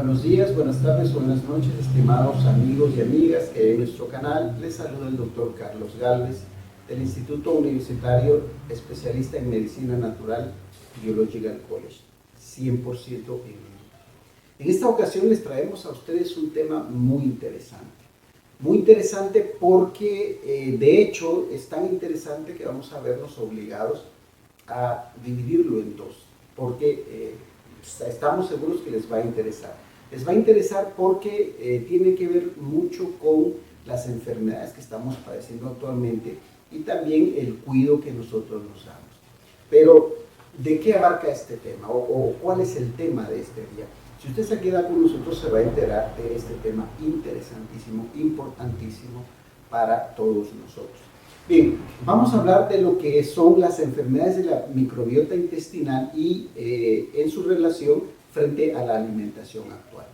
Buenos días, buenas tardes, buenas noches, estimados amigos y amigas que en nuestro canal les saluda el doctor Carlos Gálvez del Instituto Universitario Especialista en Medicina Natural Biological College, 100% en línea. En esta ocasión les traemos a ustedes un tema muy interesante porque de hecho es tan interesante que vamos a vernos obligados a dividirlo en dos, porque estamos seguros que les va a interesar. Les va a interesar porque tiene que ver mucho con las enfermedades que estamos padeciendo actualmente y también el cuidado que nosotros nos damos. Pero, ¿de qué abarca este tema? ¿O cuál es el tema de este día? Si usted se queda con nosotros se va a enterar de este tema interesantísimo, importantísimo para todos nosotros. Bien, vamos a hablar de lo que son las enfermedades de la microbiota intestinal y en su relación frente a la alimentación actual.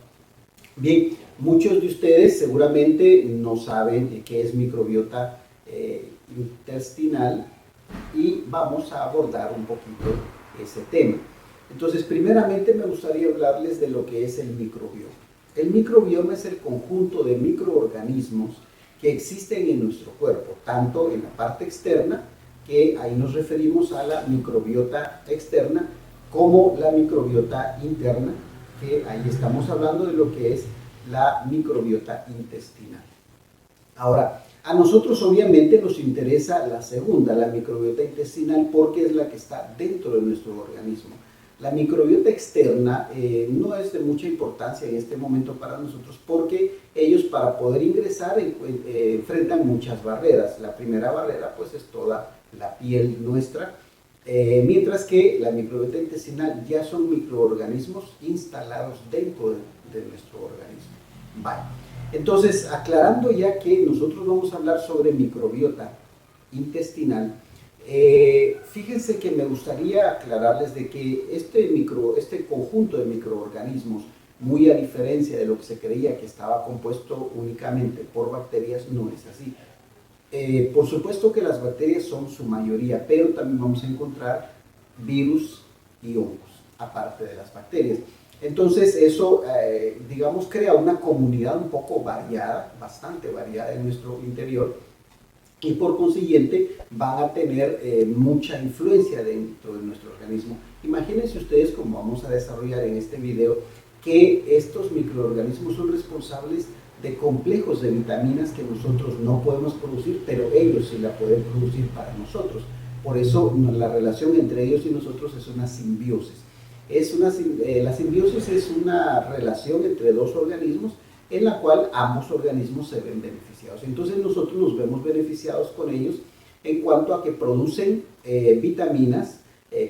Bien, muchos de ustedes seguramente no saben qué es microbiota intestinal y vamos a abordar un poquito ese tema. Entonces, primeramente me gustaría hablarles de lo que es el microbioma. El microbioma es el conjunto de microorganismos que existen en nuestro cuerpo, tanto en la parte externa, que ahí nos referimos a la microbiota externa, como la microbiota interna, que ahí estamos hablando de lo que es la microbiota intestinal. Ahora, a nosotros obviamente nos interesa la segunda, la microbiota intestinal, porque es la que está dentro de nuestro organismo. La microbiota externa no es de mucha importancia en este momento para nosotros porque ellos para poder ingresar enfrentan muchas barreras. La primera barrera pues es toda la piel nuestra, mientras que la microbiota intestinal ya son microorganismos instalados dentro de nuestro organismo. Vale. Entonces, aclarando ya que nosotros vamos a hablar sobre microbiota intestinal, fíjense que me gustaría aclararles de que este conjunto de microorganismos, muy a diferencia de lo que se creía que estaba compuesto únicamente por bacterias, no es así. Por supuesto que las bacterias son su mayoría, pero también vamos a encontrar virus y hongos, aparte de las bacterias. Entonces eso, digamos, crea una comunidad un poco variada, bastante variada en nuestro interior, y por consiguiente van a tener mucha influencia dentro de nuestro organismo. Imagínense ustedes, como vamos a desarrollar en este video, que estos microorganismos son responsables de complejos de vitaminas que nosotros no podemos producir, pero ellos sí la pueden producir para nosotros. Por eso la relación entre ellos y nosotros es una simbiosis. La simbiosis es una relación entre dos organismos en la cual ambos organismos se ven beneficiados. Entonces nosotros nos vemos beneficiados con ellos en cuanto a que producen vitaminas,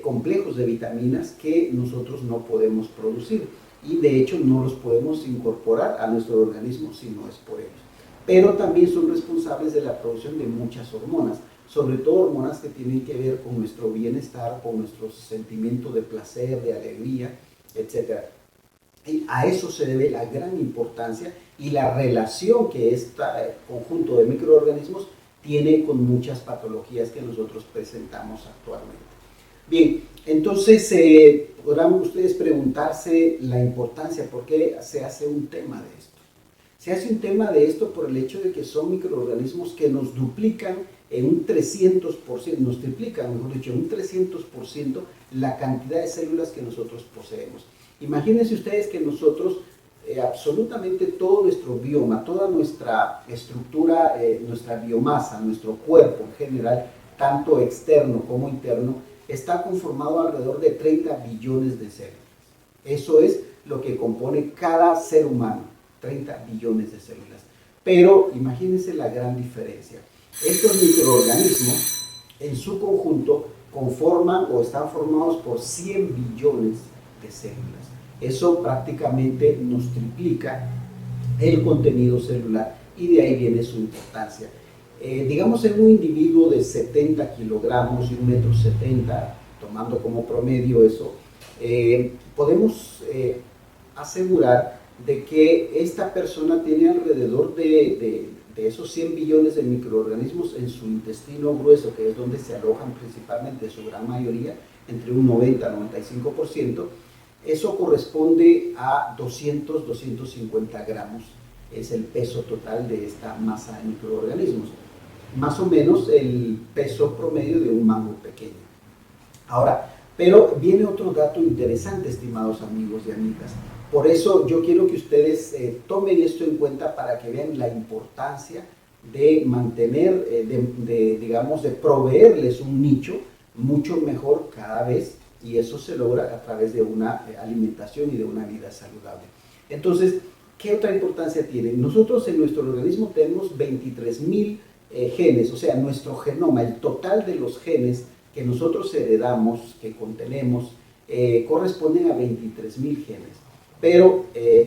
complejos de vitaminas que nosotros no podemos producir y de hecho no los podemos incorporar a nuestro organismo si no es por ellos. Pero también son responsables de la producción de muchas hormonas, sobre todo hormonas que tienen que ver con nuestro bienestar, con nuestro sentimiento de placer, de alegría, etc. Y a eso se debe la gran importancia y la relación que este conjunto de microorganismos tiene con muchas patologías que nosotros presentamos actualmente. Bien, entonces podrán ustedes preguntarse la importancia, ¿por qué se hace un tema de esto? Se hace un tema de esto por el hecho de que son microorganismos que nos duplican en un 300%, nos triplican, mejor dicho, en un 300% la cantidad de células que nosotros poseemos. Imagínense ustedes que nosotros, absolutamente todo nuestro bioma, toda nuestra estructura, nuestra biomasa, nuestro cuerpo en general, tanto externo como interno, está conformado alrededor de 30 billones de células. Eso es lo que compone cada ser humano, 30 billones de células. Pero imagínense la gran diferencia. Estos microorganismos, en su conjunto, conforman o están formados por 100 billones de células. Eso prácticamente nos triplica el contenido celular y de ahí viene su importancia. Digamos en un individuo de 70 kilogramos y 1,70 m, tomando como promedio eso, podemos asegurar de que esta persona tiene alrededor de esos 100 billones de microorganismos en su intestino grueso, que es donde se alojan principalmente su gran mayoría, entre un 90 y 95%, Eso corresponde a 200-250 gramos, es el peso total de esta masa de microorganismos. Más o menos el peso promedio de un mango pequeño. Ahora, pero viene otro dato interesante, estimados amigos y amigas. Por eso yo quiero que ustedes tomen esto en cuenta para que vean la importancia de mantener, digamos, de proveerles un nicho mucho mejor cada vez, y eso se logra a través de una alimentación y de una vida saludable. Entonces, ¿qué otra importancia tiene? Nosotros en nuestro organismo tenemos 23,000 genes, o sea, nuestro genoma, el total de los genes que nosotros heredamos, que contenemos, corresponden a 23,000 genes. Pero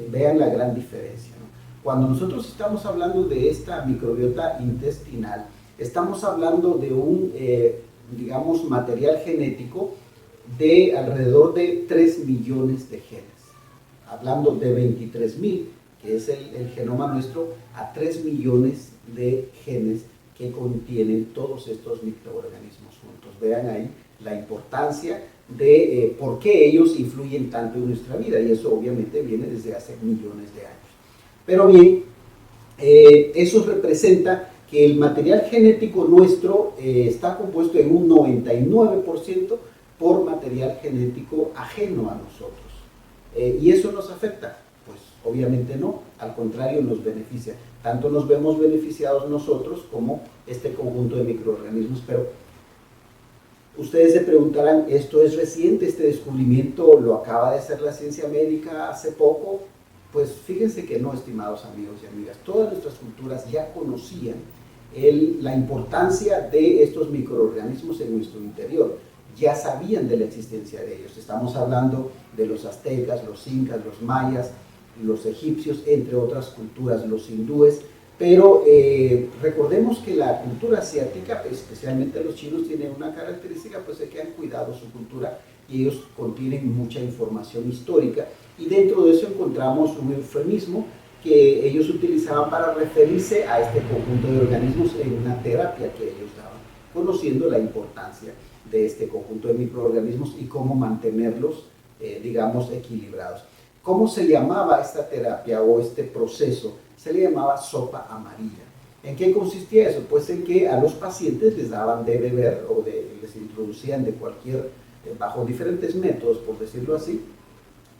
vean la gran diferencia, ¿no? Cuando nosotros estamos hablando de esta microbiota intestinal, estamos hablando de un, digamos, material genético de alrededor de 3 millones de genes. Hablando de 23,000, que es el genoma nuestro, a 3 millones de genes que contienen todos estos microorganismos juntos. Vean ahí la importancia de por qué ellos influyen tanto en nuestra vida, y eso obviamente viene desde hace millones de años. Pero bien, eso representa que el material genético nuestro está compuesto en un 99% por material genético ajeno a nosotros. ¿Y eso nos afecta? Pues obviamente no, al contrario nos beneficia. Tanto nos vemos beneficiados nosotros como este conjunto de microorganismos. Pero ustedes se preguntarán, ¿esto es reciente? ¿Este descubrimiento lo acaba de hacer la ciencia médica hace poco? Pues fíjense que no, estimados amigos y amigas. Todas nuestras culturas ya conocían la importancia de estos microorganismos en nuestro interior. Ya sabían de la existencia de ellos. Estamos hablando de los aztecas, los incas, los mayas, los egipcios, entre otras culturas, los hindúes. Pero recordemos que la cultura asiática, especialmente los chinos, tienen una característica, pues, de que han cuidado su cultura y ellos contienen mucha información histórica. Y dentro de eso encontramos un eufemismo que ellos utilizaban para referirse a este conjunto de organismos en una terapia que ellos daban, conociendo la importancia de este conjunto de microorganismos y cómo mantenerlos, digamos, equilibrados. ¿Cómo se llamaba esta terapia o este proceso? Se le llamaba sopa amarilla. ¿En qué consistía eso? Pues en que a los pacientes les daban de beber o les introducían de bajo diferentes métodos, por decirlo así,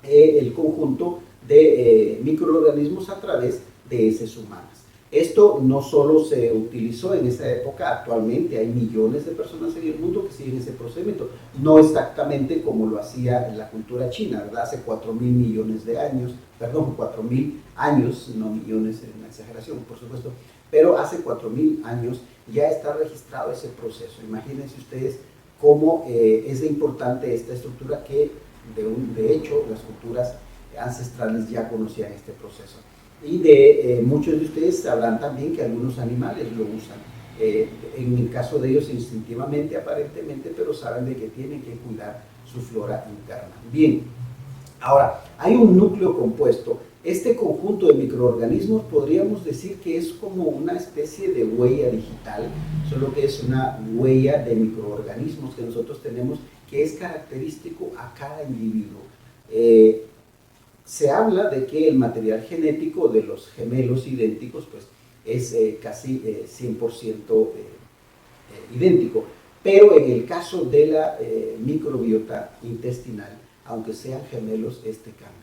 el conjunto de microorganismos a través de heces humanas. Esto no solo se utilizó en esa época, actualmente hay millones de personas en el mundo que siguen ese procedimiento, no exactamente como lo hacía en la cultura china, ¿verdad? Hace 4,000 millones de años, perdón, 4,000 años, no millones, es una exageración, por supuesto, pero hace 4,000 años ya está registrado ese proceso. Imagínense ustedes cómo es importante esta estructura que, de hecho, las culturas ancestrales ya conocían este proceso. Y muchos de ustedes sabrán también que algunos animales lo usan, en el caso de ellos instintivamente, aparentemente, pero saben de que tienen que cuidar su flora interna. Bien, ahora, hay un núcleo compuesto. Este conjunto de microorganismos podríamos decir que es como una especie de huella digital, solo que es una huella de microorganismos que nosotros tenemos, que es característico a cada individuo. Se habla de que el material genético de los gemelos idénticos, pues, es casi 100% idéntico, pero en el caso de la microbiota intestinal, aunque sean gemelos, este cambia,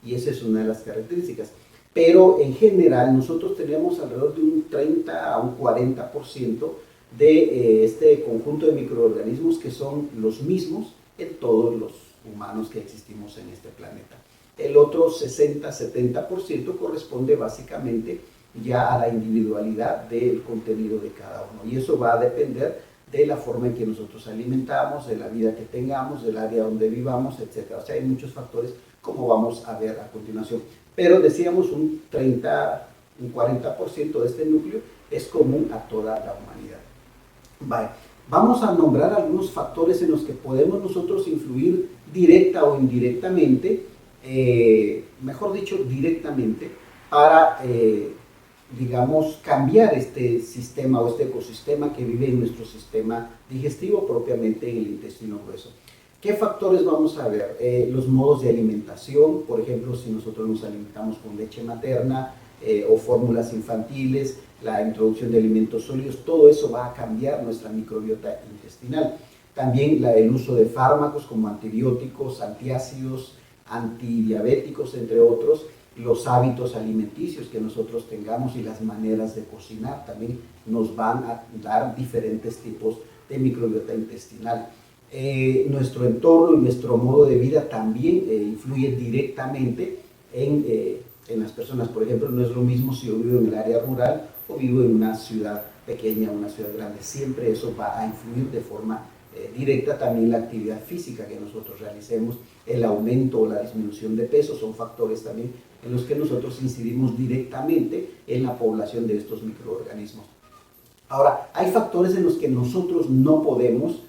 y esa es una de las características. Pero en general nosotros tenemos alrededor de un 30 a un 40% de este conjunto de microorganismos que son los mismos en todos los humanos que existimos en este planeta. El otro 60-70% corresponde básicamente ya a la individualidad del contenido de cada uno, y eso va a depender de la forma en que nosotros alimentamos, de la vida que tengamos, del área donde vivamos, etc. O sea, hay muchos factores, como vamos a ver a continuación. Pero decíamos un 30, un 40% de este núcleo es común a toda la humanidad. Vale. Vamos a nombrar algunos factores en los que podemos nosotros influir directa o indirectamente, mejor dicho, directamente, para, digamos, cambiar este sistema o este ecosistema que vive en nuestro sistema digestivo, propiamente en el intestino grueso. ¿Qué factores vamos a ver? Los modos de alimentación, por ejemplo, si nosotros nos alimentamos con leche materna o fórmulas infantiles, la introducción de alimentos sólidos, todo eso va a cambiar nuestra microbiota intestinal. También el uso de fármacos como antibióticos, antiácidos, antidiabéticos, entre otros, los hábitos alimenticios que nosotros tengamos y las maneras de cocinar también nos van a dar diferentes tipos de microbiota intestinal. Nuestro entorno y nuestro modo de vida también influye directamente en las personas. Por ejemplo, no es lo mismo si yo vivo en el área rural o vivo en una ciudad pequeña, una ciudad grande. Siempre eso va a influir de forma directa. También la actividad física que nosotros realicemos, el aumento o la disminución de peso son factores también en los que nosotros incidimos directamente en la población de estos microorganismos. Ahora, hay factores en los que nosotros no podemos,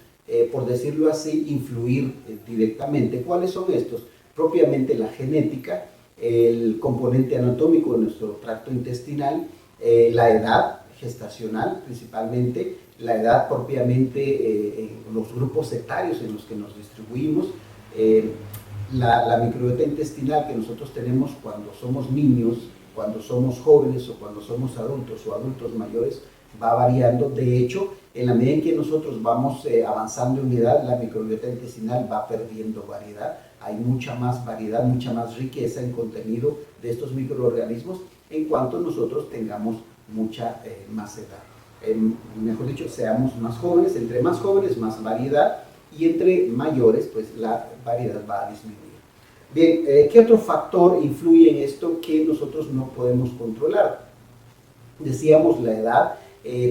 por decirlo así, influir directamente. ¿Cuáles son estos? Propiamente la genética, el componente anatómico de nuestro tracto intestinal, la edad gestacional principalmente, la edad propiamente en los grupos etarios en los que nos distribuimos, la microbiota intestinal que nosotros tenemos cuando somos niños, cuando somos jóvenes o cuando somos adultos o adultos mayores, va variando. De hecho, en la medida en que nosotros vamos avanzando en edad, la microbiota intestinal va perdiendo variedad. Hay mucha más variedad, mucha más riqueza en contenido de estos microorganismos en cuanto nosotros tengamos mucha más edad. Mejor dicho, seamos más jóvenes, entre más jóvenes más variedad y entre mayores pues la variedad va a disminuir. Bien, ¿qué otro factor influye en esto que nosotros no podemos controlar? Decíamos la edad,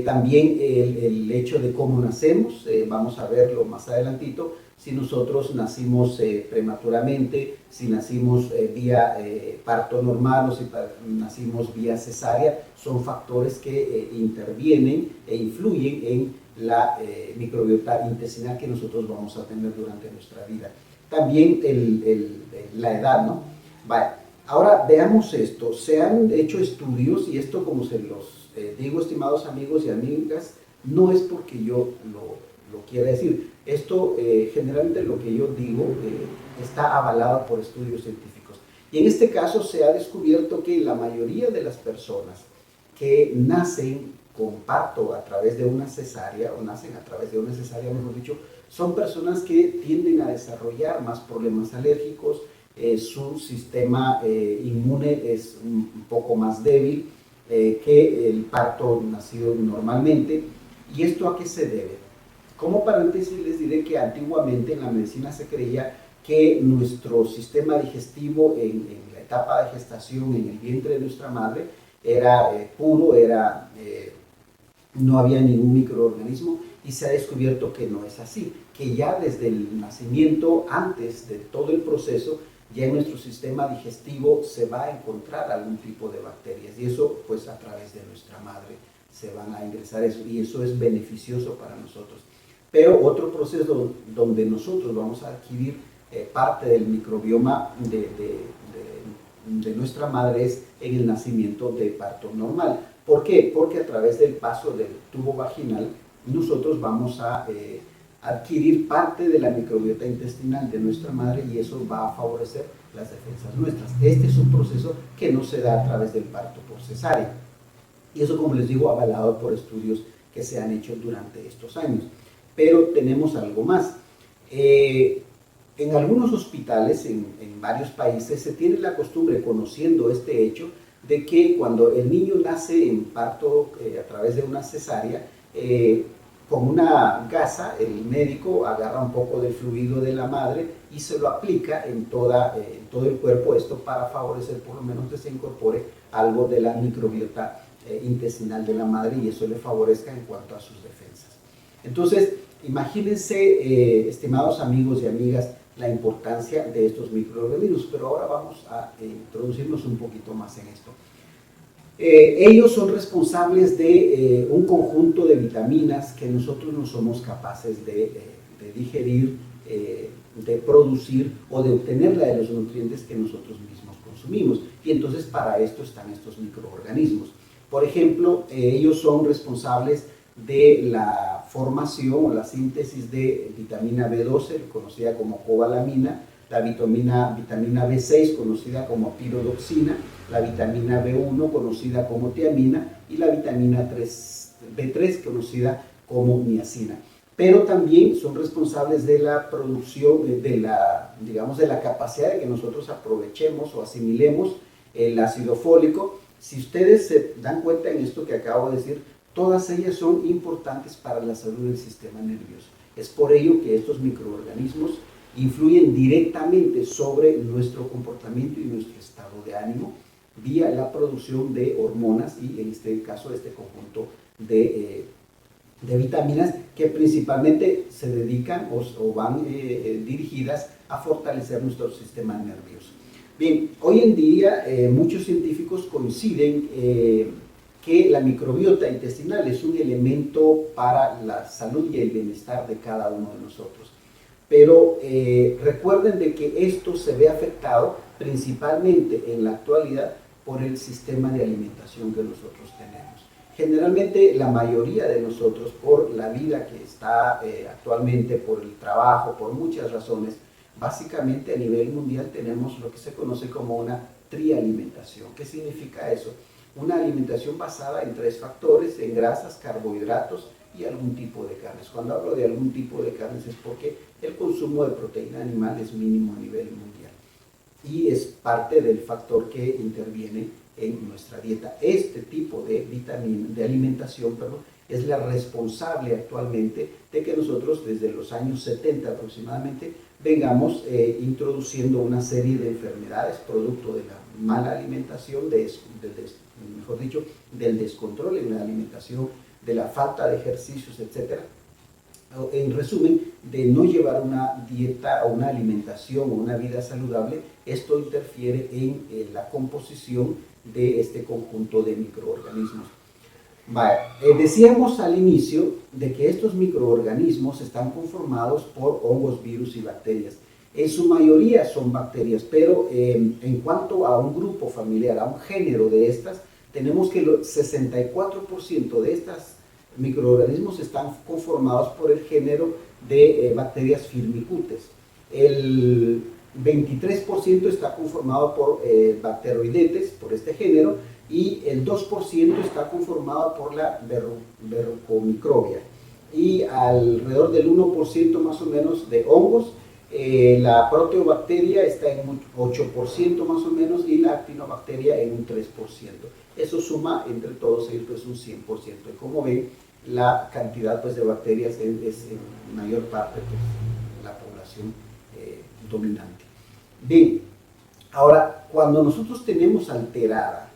también el hecho de cómo nacemos, vamos a verlo más adelantito. Si nosotros nacimos prematuramente, si nacimos vía parto normal o si nacimos vía cesárea, son factores que intervienen e influyen en la microbiota intestinal que nosotros vamos a tener durante nuestra vida. También la edad, ¿no? Vale. Ahora veamos esto. Se han hecho estudios y esto, como se los digo, estimados amigos y amigas, no es porque yo lo quiera decir. Esto generalmente lo que yo digo está avalado por estudios científicos. Y en este caso se ha descubierto que la mayoría de las personas que nacen con parto a través de una cesárea, o nacen a través de una cesárea, mejor dicho, son personas que tienden a desarrollar más problemas alérgicos, su sistema inmune es un poco más débil que el parto nacido normalmente. ¿Y esto a qué se debe? Como paréntesis les diré que antiguamente en la medicina se creía que nuestro sistema digestivo en la etapa de gestación, en el vientre de nuestra madre, era puro, no había ningún microorganismo, y se ha descubierto que no es así, que ya desde el nacimiento, antes de todo el proceso, ya en nuestro sistema digestivo se va a encontrar algún tipo de bacterias, y eso pues a través de nuestra madre se van a ingresar eso, y eso es beneficioso para nosotros. Pero otro proceso donde nosotros vamos a adquirir parte del microbioma de nuestra madre es en el nacimiento de parto normal. ¿Por qué? Porque a través del paso del tubo vaginal nosotros vamos a adquirir parte de la microbiota intestinal de nuestra madre y eso va a favorecer las defensas nuestras. Este es un proceso que no se da a través del parto por cesárea. Y eso, como les digo, avalado por estudios que se han hecho durante estos años. Pero tenemos algo más. En algunos hospitales, en varios países, se tiene la costumbre, conociendo este hecho, de que cuando el niño nace en parto a través de una cesárea, con una gasa, el médico agarra un poco del fluido de la madre y se lo aplica en todo el cuerpo, esto para favorecer por lo menos que se incorpore algo de la microbiota intestinal de la madre y eso le favorezca en cuanto a sus defensas. Entonces, imagínense, estimados amigos y amigas, la importancia de estos microorganismos, pero ahora vamos a introducirnos un poquito más en esto. Ellos son responsables de un conjunto de vitaminas que nosotros no somos capaces de digerir, de producir o de obtenerla de los nutrientes que nosotros mismos consumimos. Y entonces para esto están estos microorganismos. Por ejemplo, ellos son responsables de la formación o la síntesis de vitamina B12, conocida como cobalamina, la vitamina B6, conocida como pirodoxina, la vitamina B1, conocida como tiamina, y la vitamina B3, conocida como niacina. Pero también son responsables de la producción, de la capacidad de que nosotros aprovechemos o asimilemos el ácido fólico. Si ustedes se dan cuenta en esto que acabo de decir, todas ellas son importantes para la salud del sistema nervioso. Es por ello que estos microorganismos influyen directamente sobre nuestro comportamiento y nuestro estado de ánimo vía la producción de hormonas y en este caso este conjunto de vitaminas que principalmente se dedican o van dirigidas a fortalecer nuestro sistema nervioso. Bien, hoy en día muchos científicos coinciden que la microbiota intestinal es un elemento para la salud y el bienestar de cada uno de nosotros. Pero recuerden de que esto se ve afectado principalmente en la actualidad por el sistema de alimentación que nosotros tenemos. Generalmente la mayoría de nosotros, por la vida que está actualmente, por el trabajo, por muchas razones, básicamente a nivel mundial tenemos lo que se conoce como una trialimentación. ¿Qué significa eso? Una alimentación basada en 3 factores, en grasas, carbohidratos y algún tipo de carnes. Cuando hablo de algún tipo de carnes es porque el consumo de proteína animal es mínimo a nivel mundial y es parte del factor que interviene en nuestra dieta. Este tipo de alimentación es la responsable actualmente de que nosotros desde los años 70 aproximadamente vengamos introduciendo una serie de enfermedades producto de la mala alimentación, mejor dicho, del descontrol en la alimentación, de la falta de ejercicios, etc. En resumen, de no llevar una dieta o una alimentación o una vida saludable. Esto interfiere en la composición de este conjunto de microorganismos. Decíamos al inicio de que estos microorganismos están conformados por hongos, virus y bacterias. En su mayoría son bacterias, pero en cuanto a un grupo familiar, a un género de estas, tenemos que el 64% de estas microorganismos están conformados por el género de bacterias firmicutes. El 23% está conformado por bacteroidetes, por este género, y el 2% está conformado por la verrucomicrobia. Y alrededor del 1% más o menos de hongos. La proteobacteria está en un 8% más o menos y la actinobacteria en un 3%. Eso suma entre todos ellos pues un 100%. Y como ven, la cantidad pues, de bacterias es en mayor parte pues, la población dominante. Bien, ahora cuando nosotros tenemos alterada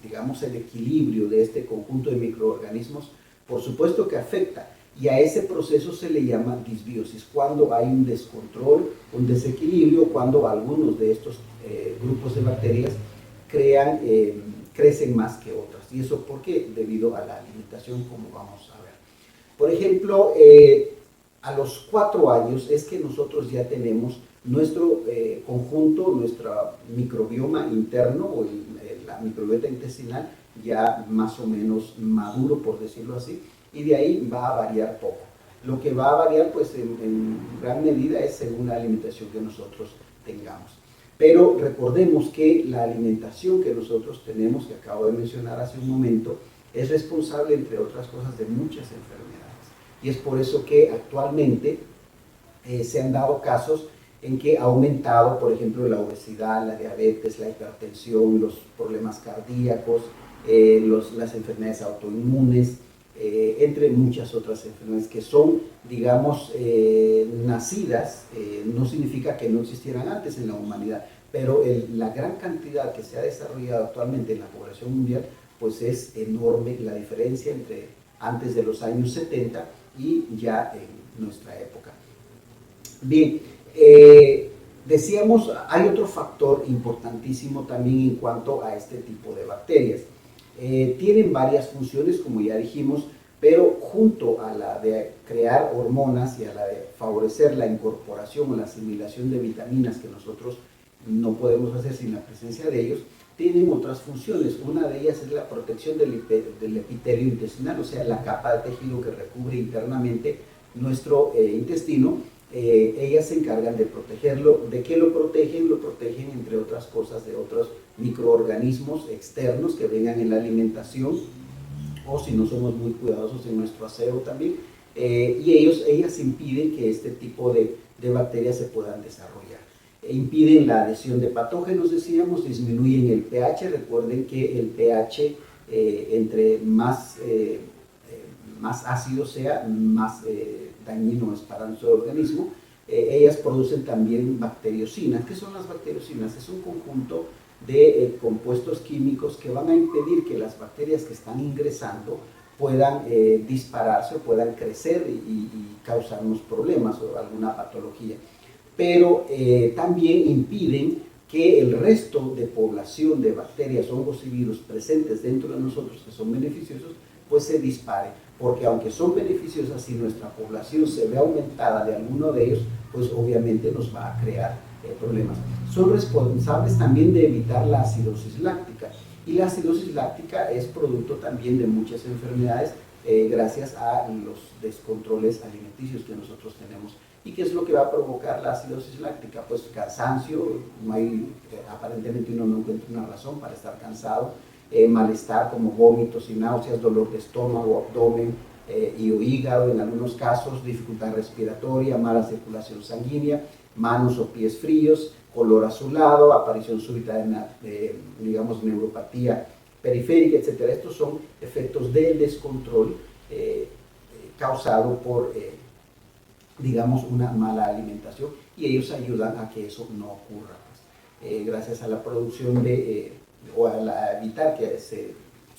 digamos el equilibrio de este conjunto de microorganismos, por supuesto que afecta. Y a ese proceso se le llama disbiosis, cuando hay un descontrol, un desequilibrio, cuando algunos de estos grupos de bacterias crecen más que otras. ¿Y eso por qué? Debido a la alimentación, como vamos a ver. Por ejemplo, a los 4 años es que nosotros ya tenemos nuestro conjunto, nuestro microbioma interno, o la microbiota intestinal, ya más o menos maduro, por decirlo así, y de ahí va a variar poco. Lo que va a variar pues en gran medida es según la alimentación que nosotros tengamos. Pero recordemos que la alimentación que nosotros tenemos, que acabo de mencionar hace un momento, es responsable, entre otras cosas, de muchas enfermedades. Y es por eso que actualmente se han dado casos en que ha aumentado, por ejemplo, la obesidad, la diabetes, la hipertensión, los problemas cardíacos, las enfermedades autoinmunes, entre muchas otras enfermedades que son, digamos, nacidas, no significa que no existieran antes en la humanidad, pero la gran cantidad que se ha desarrollado actualmente en la población mundial, pues es enorme la diferencia entre antes de los años 70 y ya en nuestra época. Bien, decíamos, hay otro factor importantísimo también en cuanto a este tipo de bacterias. Tienen varias funciones, como ya dijimos, pero junto a la de crear hormonas y a la de favorecer la incorporación o la asimilación de vitaminas que nosotros no podemos hacer sin la presencia de ellos, tienen otras funciones. Una de ellas es la protección del epitelio intestinal, o sea, la capa de tejido que recubre internamente nuestro intestino. Ellas se encargan de protegerlo. ¿De qué lo protegen? Lo protegen, entre otras cosas, de otros microorganismos externos que vengan en la alimentación, o si no somos muy cuidadosos en nuestro aseo también, y ellas impiden que este tipo de bacterias se puedan desarrollar. Impiden la adhesión de patógenos, decíamos, disminuyen el pH. Recuerden que el pH, entre más ácido sea, más dañino es para nuestro organismo. Ellas producen también bacteriocinas. ¿Qué son las bacteriocinas? Es un conjunto de compuestos químicos que van a impedir que las bacterias que están ingresando puedan dispararse o puedan crecer y causarnos problemas o alguna patología. Pero también impiden que el resto de población de bacterias, hongos y virus presentes dentro de nosotros, que son beneficiosos, pues se dispare. Porque aunque son beneficiosas, si nuestra población se ve aumentada de alguno de ellos, pues obviamente nos va a crear problemas. Son responsables también de evitar la acidosis láctica. Y la acidosis láctica es producto también de muchas enfermedades gracias a los descontroles alimenticios que nosotros tenemos. ¿Y qué es lo que va a provocar la acidosis láctica? Pues cansancio, no hay, aparentemente uno no encuentra una razón para estar cansado, malestar como vómitos y náuseas, dolor de estómago, abdomen y o hígado en algunos casos, dificultad respiratoria, mala circulación sanguínea, manos o pies fríos, color azulado, aparición súbita de, digamos, neuropatía periférica, etc. Estos son efectos del descontrol causado por, digamos, una mala alimentación, y ellos ayudan a que eso no ocurra, pues, gracias a la producción de, o a evitar que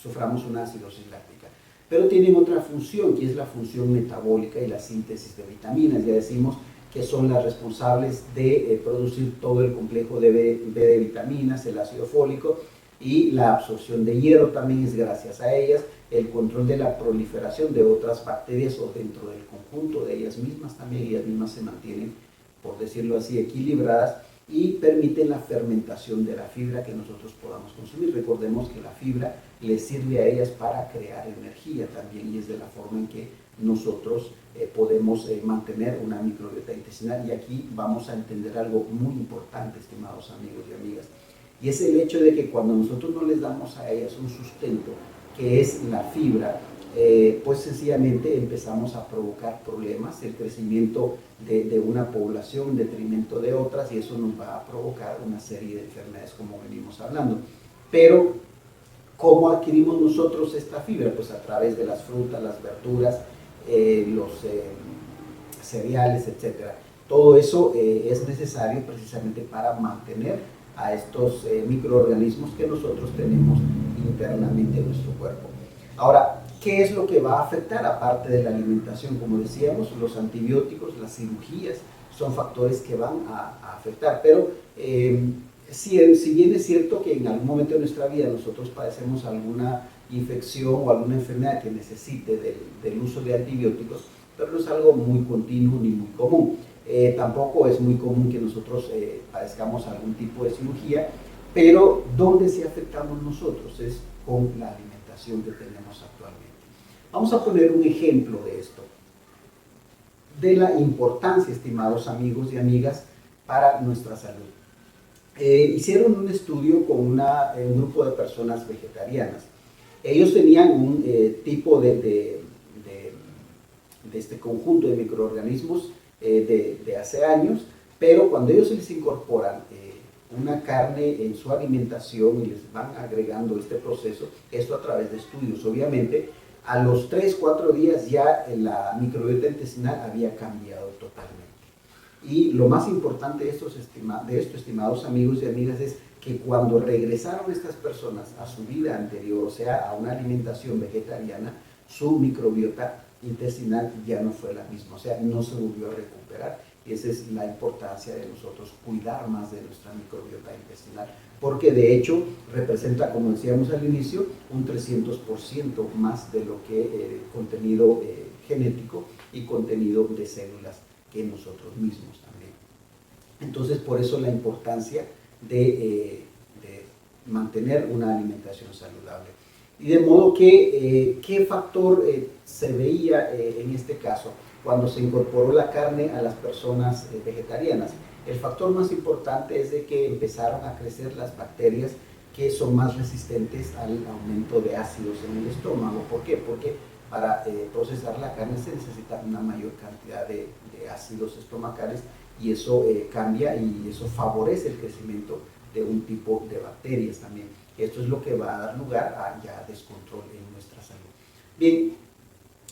suframos una acidosis láctica. Pero tienen otra función, que es la función metabólica y la síntesis de vitaminas. Ya decimos que son las responsables de producir todo el complejo de B de vitaminas, el ácido fólico, y la absorción de hierro también es gracias a ellas, el control de la proliferación de otras bacterias o dentro del conjunto de ellas mismas también. Ellas mismas se mantienen, por decirlo así, equilibradas, y permiten la fermentación de la fibra que nosotros podamos consumir. Recordemos que la fibra les sirve a ellas para crear energía también, y es de la forma en que nosotros podemos mantener una microbiota intestinal. Y aquí vamos a entender algo muy importante, estimados amigos y amigas, y es el hecho de que cuando nosotros no les damos a ellas un sustento, que es la fibra, pues sencillamente empezamos a provocar problemas, el crecimiento de una población en detrimento de otras, y eso nos va a provocar una serie de enfermedades como venimos hablando. Pero, ¿cómo adquirimos nosotros esta fibra? Pues a través de las frutas, las verduras, los cereales, etc. Todo eso es necesario precisamente para mantener a estos microorganismos que nosotros tenemos internamente en nuestro cuerpo. Ahora, ¿qué es lo que va a afectar aparte de la alimentación? Como decíamos, los antibióticos, las cirugías son factores que van a afectar, pero si bien es cierto que en algún momento de nuestra vida nosotros padecemos alguna infección o alguna enfermedad que necesite del uso de antibióticos, pero no es algo muy continuo ni muy común. Tampoco es muy común que nosotros padezcamos algún tipo de cirugía, pero ¿dónde sí afectamos nosotros? Es con la alimentación que tenemos actualmente. Vamos a poner un ejemplo de esto, de la importancia, estimados amigos y amigas, para nuestra salud. Hicieron un estudio con un grupo de personas vegetarianas. Ellos tenían un tipo de este conjunto de microorganismos de hace años, pero cuando ellos les incorporan una carne en su alimentación y les van agregando este proceso, esto a través de estudios, obviamente, a los 3-4 días ya la microbiota intestinal había cambiado totalmente. Y lo más importante de esto, estimados amigos y amigas, es que cuando regresaron estas personas a su vida anterior, o sea, a una alimentación vegetariana, su microbiota intestinal ya no fue la misma, o sea, no se volvió a recuperar. Y esa es la importancia de nosotros cuidar más de nuestra microbiota intestinal, porque de hecho representa, como decíamos al inicio, un 300% más de lo que contenido genético y contenido de células que nosotros mismos también. Entonces, por eso la importancia de mantener una alimentación saludable. Y de modo que, ¿qué factor se veía en este caso cuando se incorporó la carne a las personas vegetarianas? El factor más importante es de que empezaron a crecer las bacterias que son más resistentes al aumento de ácidos en el estómago. ¿Por qué? Porque para procesar la carne se necesita una mayor cantidad de ácidos estomacales, y eso cambia y eso favorece el crecimiento de un tipo de bacterias también. Esto es lo que va a dar lugar a ya descontrol en nuestra salud. Bien,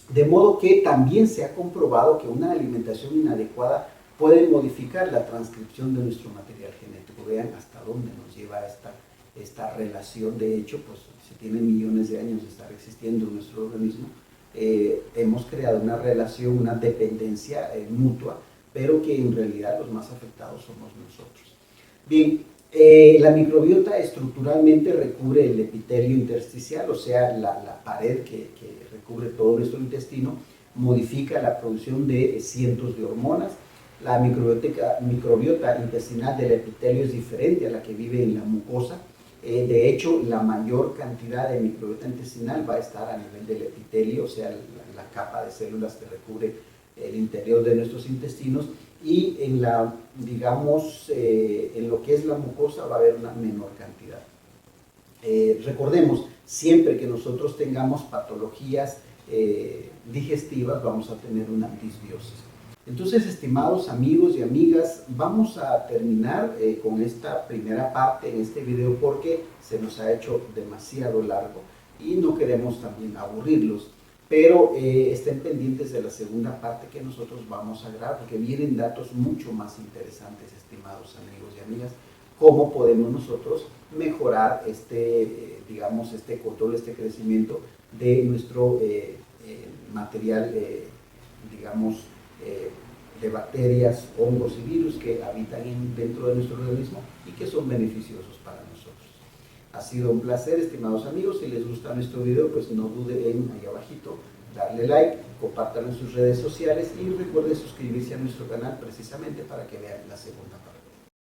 de modo que también se ha comprobado que una alimentación inadecuada puede modificar la transcripción de nuestro material genético. Vean hasta dónde nos lleva esta relación. De hecho, pues si tiene millones de años de estar existiendo en nuestro organismo, hemos creado una relación, una dependencia mutua, pero que en realidad los más afectados somos nosotros. Bien, la microbiota estructuralmente recubre el epitelio intersticial, o sea, la pared que recubre todo nuestro intestino, modifica la producción de cientos de hormonas. La microbiota intestinal del epitelio es diferente a la que vive en la mucosa. De hecho, la mayor cantidad de microbiota intestinal va a estar a nivel del epitelio, o sea, la capa de células que recubre el interior de nuestros intestinos, y en la, digamos, en lo que es la mucosa va a haber una menor cantidad. Recordemos, siempre que nosotros tengamos patologías digestivas, vamos a tener una disbiosis. Entonces, estimados amigos y amigas, vamos a terminar con esta primera parte en este video porque se nos ha hecho demasiado largo y no queremos también aburrirlos. Pero estén pendientes de la segunda parte que nosotros vamos a grabar, porque vienen datos mucho más interesantes, estimados amigos y amigas, cómo podemos nosotros mejorar digamos, este control, este crecimiento de nuestro material, digamos, de bacterias, hongos y virus que habitan dentro de nuestro organismo y que son beneficiosos para nosotros. Ha sido un placer, estimados amigos. Si les gusta nuestro video, pues no duden en ahí abajito darle like, compartan en sus redes sociales y recuerden suscribirse a nuestro canal precisamente para que vean la segunda parte.